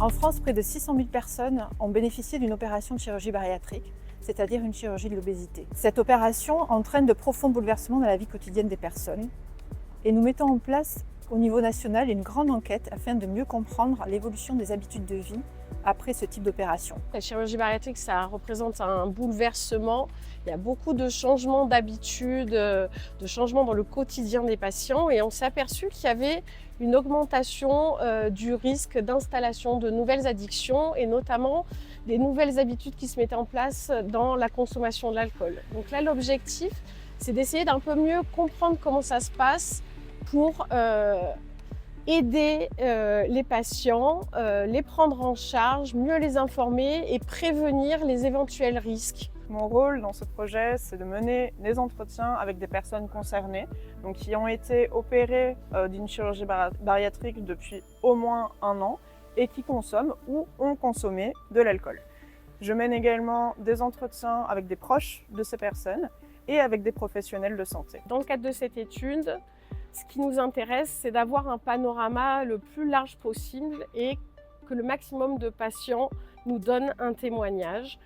En France, près de 600 000 personnes ont bénéficié d'une opération de chirurgie bariatrique, c'est-à-dire une chirurgie de l'obésité. Cette opération entraîne de profonds bouleversements dans la vie quotidienne des personnes et nous mettons en place au niveau national une grande enquête afin de mieux comprendre l'évolution des habitudes de vie après ce type d'opération. La chirurgie bariatrique, ça représente un bouleversement. Il y a beaucoup de changements d'habitude, de changements dans le quotidien des patients et on s'est aperçu qu'il y avait une augmentation du risque d'installation de nouvelles addictions et notamment des nouvelles habitudes qui se mettaient en place dans la consommation de l'alcool. Donc là, l'objectif, c'est d'essayer d'un peu mieux comprendre comment ça se passe pour aider les patients, les prendre en charge, mieux les informer et prévenir les éventuels risques. Mon rôle dans ce projet, c'est de mener des entretiens avec des personnes concernées, donc qui ont été opérées d'une chirurgie bariatrique depuis au moins 1 an et qui consomment ou ont consommé de l'alcool. Je mène également des entretiens avec des proches de ces personnes et avec des professionnels de santé. Dans le cadre de cette étude, ce qui nous intéresse, c'est d'avoir un panorama le plus large possible et que le maximum de patients nous donnent un témoignage.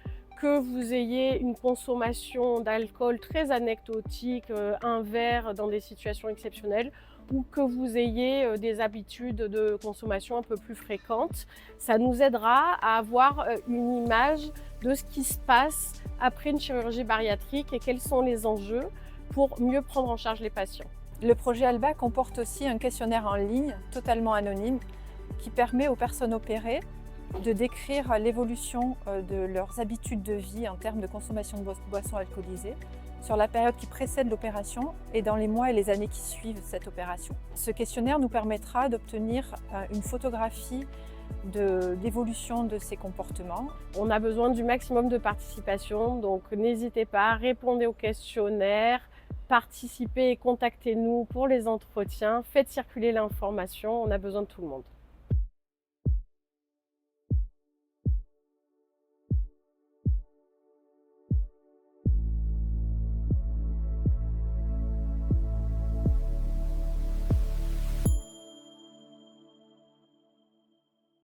Que vous ayez une consommation d'alcool très anecdotique, un verre dans des situations exceptionnelles, ou que vous ayez des habitudes de consommation un peu plus fréquentes, ça nous aidera à avoir une image de ce qui se passe après une chirurgie bariatrique et quels sont les enjeux pour mieux prendre en charge les patients. Le projet ALBA comporte aussi un questionnaire en ligne totalement anonyme qui permet aux personnes opérées de décrire l'évolution de leurs habitudes de vie en termes de consommation de boissons alcoolisées sur la période qui précède l'opération et dans les mois et les années qui suivent cette opération. Ce questionnaire nous permettra d'obtenir une photographie d'évolution de ces comportements. On a besoin du maximum de participation, donc n'hésitez pas, répondez au questionnaire, participez et contactez-nous pour les entretiens, faites circuler l'information, on a besoin de tout le monde.